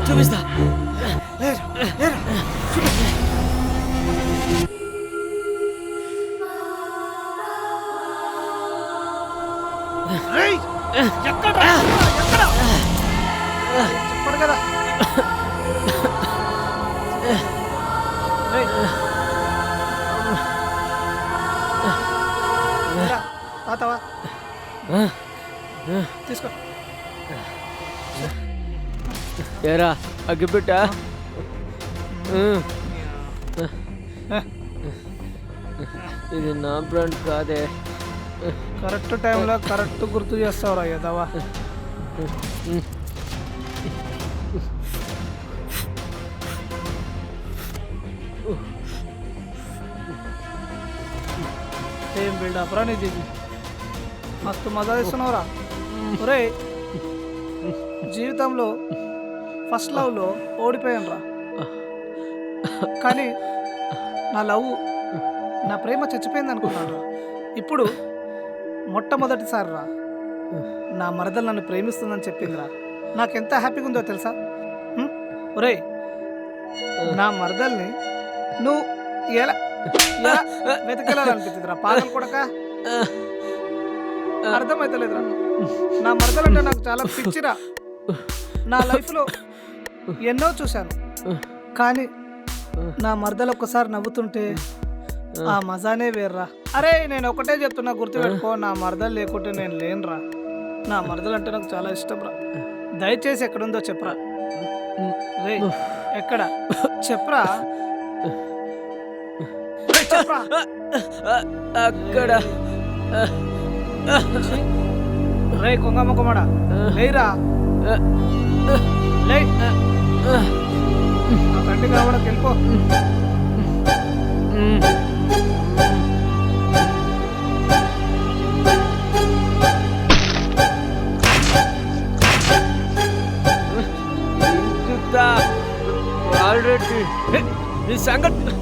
చూపిస్తాను. చూపిస్తా. చెప్పడు కదా. తాతవా తీసుకో. ఏరా అగ్గిపెట్ట. ఇది నా బ్రాండ్ కాదే. కరెక్ట్ టైంలో కరెక్ట్ గుర్తు చేస్తావురా యదవా. ఏం బిల్డప్ రా నీది. మస్తు మజా ఇస్తున్నావురా. ఒరే జీవితంలో ఫస్ట్ లవ్లో ఓడిపోయాను రా. కానీ నా లవ్ నా ప్రేమ చచ్చిపోయింది అనుకున్నాను రా. ఇప్పుడు మొట్టమొదటిసారి రా నా మరదలు నన్ను ప్రేమిస్తుందని చెప్పిందిరా. నాకెంత హ్యాపీగా ఉందో తెలుసా. ఒరే నా మరదల్ని నువ్వు ఎలా వెతకెళ్ళాలనిపించిందిరా పాగలు కొడక. అర్థమైతలేదురా. నా మరదలంటే నాకు చాలా పిచ్చిరా. నా లైఫ్లో ఎన్నో చూశాను కానీ నా మరదలు ఒక్కసారి నవ్వుతుంటే ఆ మజానే వేర్రా. అరే నేను ఒకటే చెప్తున్నా గుర్తుపెట్టుకో, నా మరదలు లేకుంటే నేను లేనురా. నా మరదలు అంటే నాకు చాలా ఇష్టం రా. దయచేసి ఎక్కడుందో చెప్పరా. రే ఎక్కడ చెప్పరా. చెప్పరా. అక్కడ. రే కొంగమ్మ కొమ్మడా లేరా. లే నా కంటి కావడం వెళ్ళిపో. ఆల్రెడీ ఈ సంగతి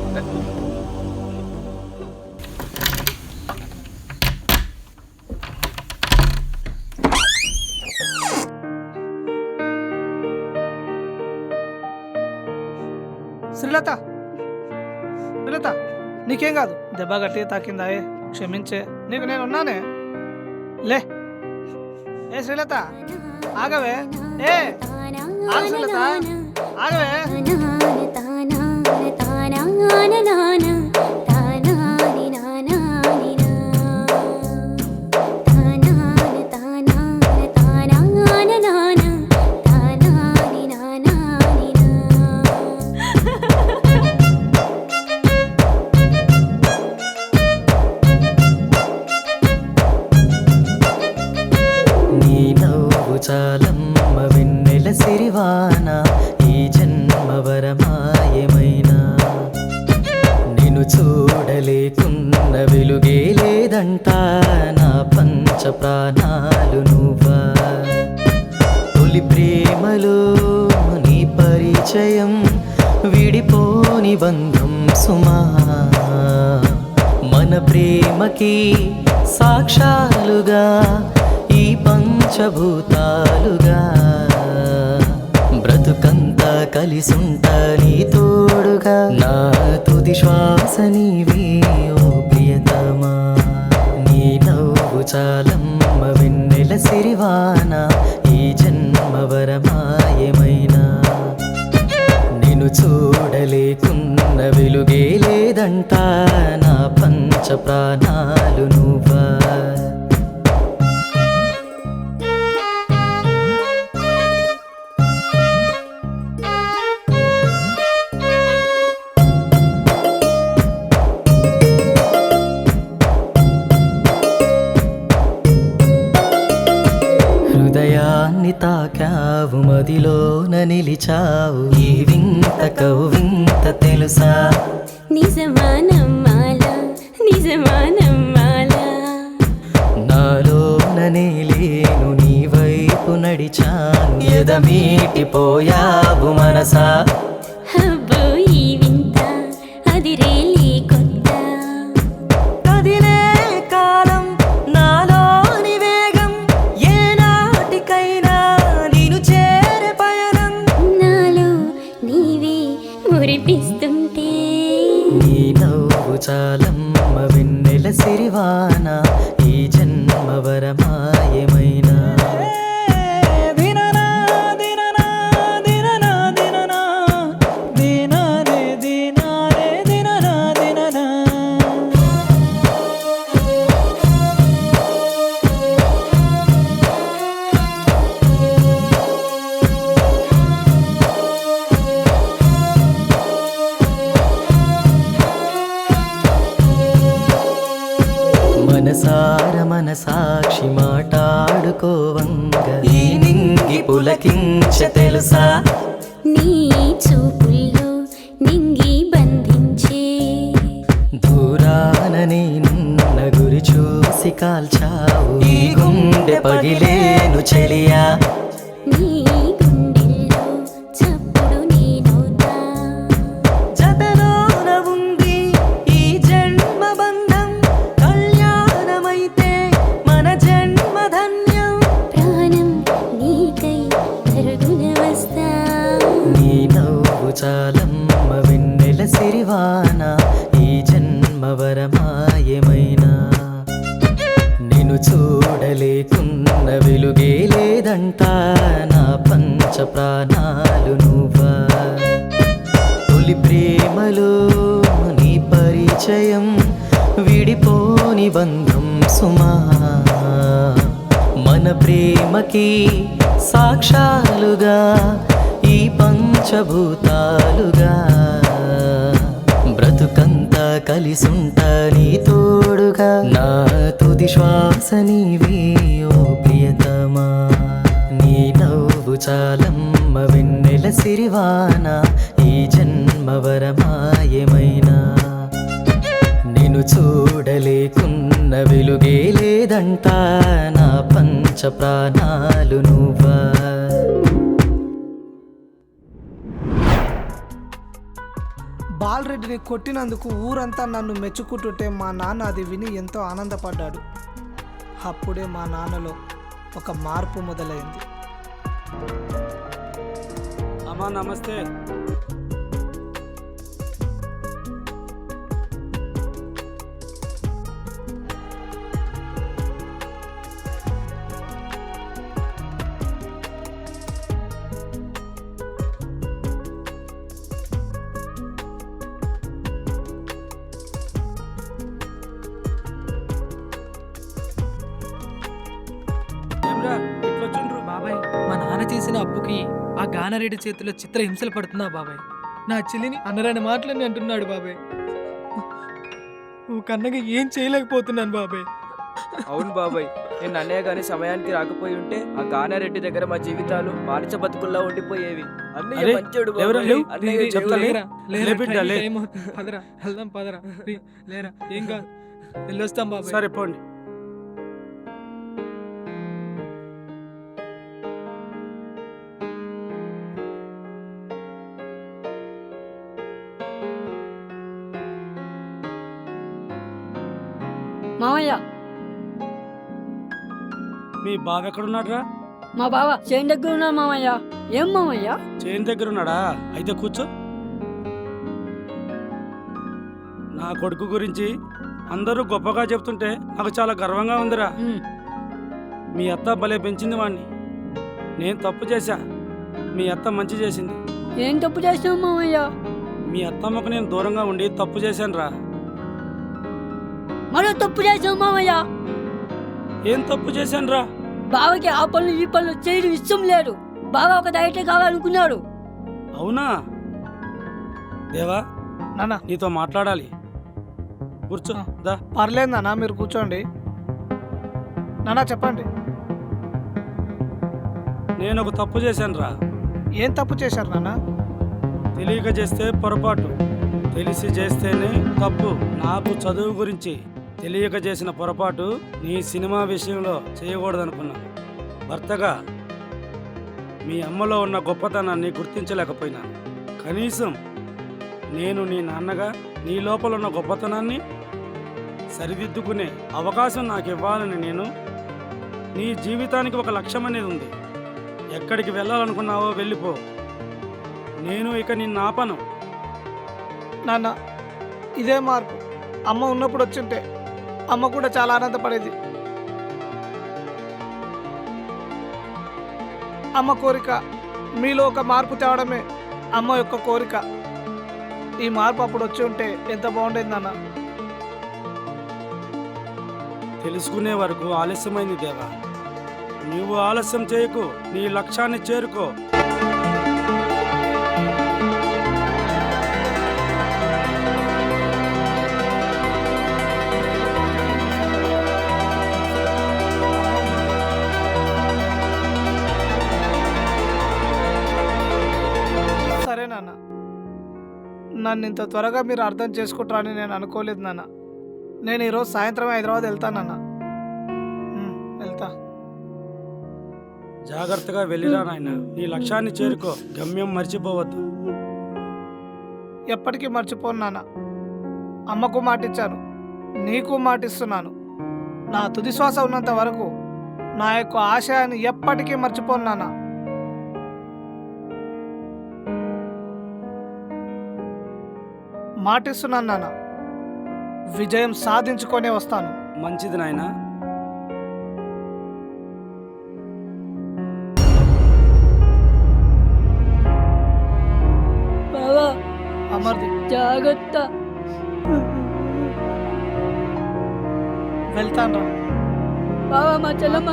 శ్రీలత శ్రీలత నీకేం కాదు. దెబ్బ గట్టిగా తాకిందా? క్షమించే, నీకు నేను ఉన్నానే. లే ఏ శ్రీలత ఆగవే. ఏ ఆగు శ్రీలత ఆగవే. చాలమ్మ వెన్నెల సిరివాన ఈ జన్మ వరమాయమైనా నిన్ను చూడలేకున్న వెలుగే లేదంట నా పంచ ప్రాణాలు నువ్వా. తొలి ప్రేమలో నీ పరిచయం విడిపోని బంధం సుమా. మన ప్రేమకి సాక్షాలుగా ఈ పంచభూతాలుగా బ్రతుకంతా కలిసుంటా నీ తోడుగా. నా తుది శ్వాస నీవే ఓ ప్రియతమా. నీ నవ్వు చాలమ్మ వెన్నెల సిరివాన ఈ జన్మ వరమాయమైనా నిన్ను చూడలేకున్న వెలుగే లేదంట నా పంచ ప్రాణాలు నువ్వా. హృదయాన్ని తాకావు మదిలోన నిలిచావు ఈ వింత కవ్వింత తెలుసా. నిజమానమ్మాలా నిజమానమ్మాలా నాలోననే లేను నీ వైపు నడిచాను ఎదమీటిపోయావు మనసా. అబ్బో ఈ వింత అదిరేలే కొత్త కదిలే కాలం నాలోని వేగం చాలమ్మ వెన్నెల సిరివాన ఈ జన్మ వరమాయమైనా మనసార మన సాక్షి మాటాడుకోవంగ ఈ నింగి పులకించ తెలుసా నీ చూపుల్లో నింగి బంధించే దూరాన నేనున్న గురి చూసి కాల్చావు ఈ గుండె పగిలేను చెలియా నీ గుండెల్లో చప్పుడు నేనవుతా జతలోన ఉంది ఈ జన్మ బంధం కళ్యాణమైతే మన జన్మ ధన్యం ప్రాణం నీకై పరుగున వస్తా నీ నవ్వు చాలమ్మ వెన్నెల సిరివాన ఈ జన్మ వరమాయమైనా నిన్ను చూడలేకున్న వెలుగే లేదంట నా పంచ ప్రాణాలు నువ్వా తొలి ప్రేమలో నీ పరిచయం విడిపోని బంధం సుమా మన ప్రేమకి సాక్షాలుగా ఈ పంచభూతాలుగా బ్రతుకంతా కలిసుంటా నీ తోడుగా నా తుది శ్వాస నీవే ఓ ప్రియతమా నీ నవ్వు చాలమ్మ వెన్నెల సిరివాన ఈ జన్మ వరమాయమైనా నిన్ను చూడలేకున్న వెలుగే లేదంట నా పంచ ప్రాణాలు నువ్వా బాలరెడ్డిని కొట్టినందుకు ఊరంతా నన్ను మెచ్చుకుంటుంటే మా నాన్న అది విని ఎంతో ఆనందపడ్డాడు. అప్పుడే మా నాన్నలో ఒక మార్పు మొదలైంది. అమ్మా నమస్తే. ఏమ్రా ఇట్లొచ్చుండ్రు? బాబాయ్ మా నాన్న చేసిన అప్పుకి ఆ గానారెడ్డి చేతిలో చిత్ర హింసలు పడుతున్నా బాబాయ్. నా చెల్లిని అనరాని మాటలని అంటున్నాడు బాబాయ్. నువ్వు కన్నగా ఏం చేయలేకపోతున్నాను బాబాయ్. అవును బాబాయ్, నేను అన్నయ్య గాని సమయానికి రాకపోయి ఉంటే ఆ గానారెడ్డి దగ్గర మా జీవితాలు బానిస బతుకుల్లా ఉండిపోయేవి. అన్నయ్య అరే, మంచోడు లేవరా, బాబాయ్. లేవు. అన్నయ్య నేను చెప్తా, దేవుడు. లే. లేరా, లేరా, లే బిడ్డ, లే. టైం అవుతుంది. పదరా వెళ్దాం పదరా లేరా ఏం కాదు వెళ్ళొస్తాం బాబాయ్. సరే పోండి. మామయ్య, మీ బావ ఎక్కడున్నాడ్రా? మా బావ చేను దగ్గర ఉన్నాడు మామయ్య. ఏం మామయ్య? చేను దగ్గర ఉన్నాడా? అయితే కూర్చో. నా కొడుకు గురించి అందరూ గొప్పగా చెప్తుంటే నాకు చాలా గర్వంగా ఉందిరా. ఉమ్, మీ అత్త భలే పెంచింది వాణ్ణి. నేను తప్పు చేశా, మీ అత్త మంచి చేసింది. ఏం తప్పు చేసినావు మామయ్య? మీ అత్తమ్మకు నేను దూరంగా ఉండి తప్పు చేశాను రా. మరో తప్పు చేసినావు మామయ్య. ఏం తప్పు చేశాను రా? బావకి ఆ పనులు ఈ పనులు చేయడం ఇష్టం లేదు. బావ ఒక డైరెక్టర్ కావాలనుకున్నాడు. అవునా? దేవా, నాన్న నీతో మాట్లాడాలి. కూర్చో దా. పర్లేదు నాన్న, మీరు కూర్చోండి. నాన్న చెప్పండి, నేను ఒక తప్పు చేశాను రా. ఏం తప్పు చేశారు నాన్న? తెలియక చేస్తే పొరపాటు, తెలిసి చేస్తేనే తప్పు. నాకు చదువు గురించి తెలియక చేసిన పొరపాటు నీ సినిమా విషయంలో చేయకూడదనుకున్నాను. భర్తగా మీ అమ్మలో ఉన్న గొప్పతనాన్ని గుర్తించలేకపోయినాను. కనీసం నేను నీ నాన్నగా నీ లోపల ఉన్న గొప్పతనాన్ని సరిదిద్దుకునే అవకాశం నాకు ఇవ్వాలని నేను. నీ జీవితానికి ఒక లక్ష్యం అనేది ఉంది. ఎక్కడికి వెళ్ళాలనుకున్నావో వెళ్ళిపో. నేను ఇక నిన్ను ఆపను. నాన్న ఇదే మార్పు. అమ్మ ఉన్నప్పుడు వచ్చింటే అమ్మ కూడా చాలా ఆనందపడేది. అమ్మ కోరిక మీలో ఒక మార్పు తేవడమే అమ్మ యొక్క కోరిక. ఈ మార్పు అప్పుడు వచ్చి ఉంటే ఎంత బాగుండేది నాన్న. తెలుసుకునే వరకు ఆలస్యమైంది దేవా. నువ్వు ఆలస్యం చేయకు, నీ లక్ష్యాన్ని చేరుకో. సరే నాన్న, నన్ను ఇంత త్వరగా మీరు అర్థం చేసుకుంటారని నేను అనుకోలేదు నాన్న. నేను ఈరోజు సాయంత్రం హైదరాబాద్ వెళ్తానన్నా. వెళ్తా. జాగ్రత్తగా వెళ్ళిరా నాయన. నీ లక్ష్యాన్ని చేరుకో, గమ్యం మర్చిపోవద్దు. ఎప్పటికీ మర్చిపోను నాన్న. అమ్మకు మాటిచ్చాను, నీకు మాటిస్తున్నాను. నా తుది శ్వాస ఉన్నంత వరకు నా యొక్క ఆశయాన్ని ఎప్పటికీ మర్చిపోను నాన్న. మాటిస్తున్నాను నాన్న, విజయం సాధించుకొనే వస్తాను. మంచిది నాయనా. బావా అమర్ది, జాగ్రత్త. వెళ్తాను రా. బావా మా చెల్లమ్మ.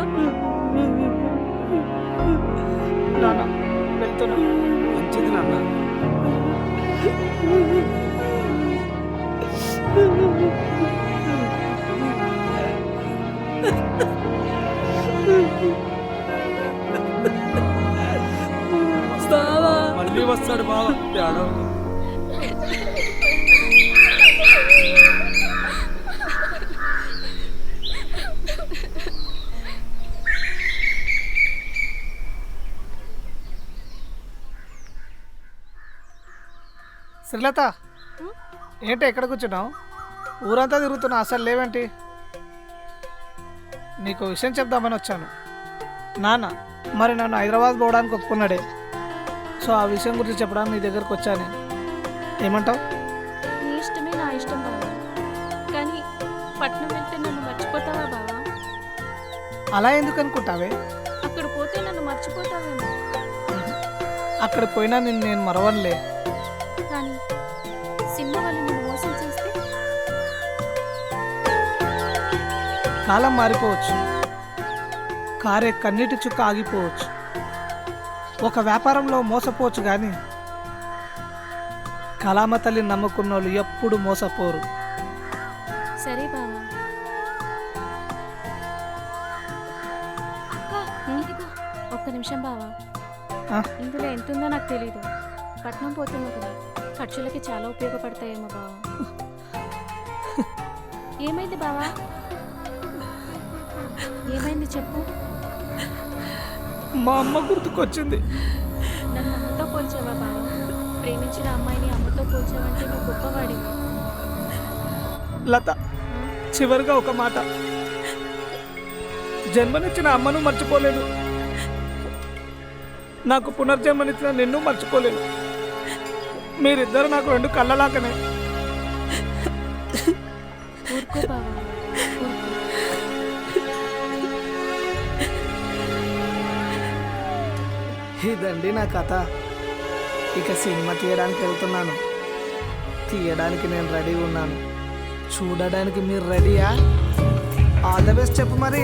నాన్న వెళ్తున్నా. మంచిది నాన్న. బావా మళ్ళీ వస్తాడు బావ. శ్రీలత, ఏంటి ఎక్కడ కూర్చున్నావు? ఊరంతా తిరుగుతున్నా, అసలు లేవేంటి? నీకు విషయం చెప్దామని వచ్చాను. నాన్న మరి నన్ను హైదరాబాద్ పోవడానికి ఒప్పుకున్నాడే, సో ఆ విషయం గురించి చెప్పడానికి నీ దగ్గరకు వచ్చాను. ఏమంటావు? నీ ఇష్టమే నా ఇష్టం బావా, కానీ పట్నం వెళ్తే నన్ను మర్చిపోతావా బావా? అలా ఎందుకు అనుకుంటావే? అక్కడ పోతే నన్ను మర్చిపోతావేమో, అక్కడ పోయినా నిన్ను నేను మరవనులే. కానీ సినిమా వాళ్ళు నిన్ను మోసం చేస్తే? కాలం మారిపోవచ్చు, కారే కన్నీటి చుక్క ఆగిపోవచ్చు, ఒక వ్యాపారంలో మోసపోవచ్చు, కానీ కళామ తల్లి నమ్ముకున్న వాళ్ళు ఎప్పుడు మోసపోరు. సరే బావా. ఇదిగో, ఒక్క నిమిషం బావా. ఆ? ఇందులో ఎంత ఉందో నాకు తెలీదు. పట్నం పోతున్నా కదా, ఖర్చులకి చాలా ఉపయోగపడతాయేమో బావా. ఏమైంది బావా? ఏమైంది చెప్పు. మా అమ్మ గుర్తుకొచ్చింది. నన్ను అమ్మతో పోల్చావా బావా? ప్రేమించిన అమ్మాయిని అమ్మతో పోల్చావంటే నువ్వు గొప్పవాడివి. లత, చివరిగా ఒక మాట. జన్మనిచ్చిన అమ్మను మర్చిపోలేను, నాకు పునర్జన్మనిచ్చిన నిన్ను మర్చిపోలేను. మీరిద్దరు నాకు రెండు కళ్ళలాకనే. ఊరుకో బావా, ఊరుకో. ఇదండి నా కథ. ఇక సినిమా తీయడానికి వెళ్తున్నాను. తీయడానికి నేను రెడీ ఉన్నాను. చూడడానికి మీరు రెడీయా? ఆల్ ద బెస్ట్ చెప్పు మరి.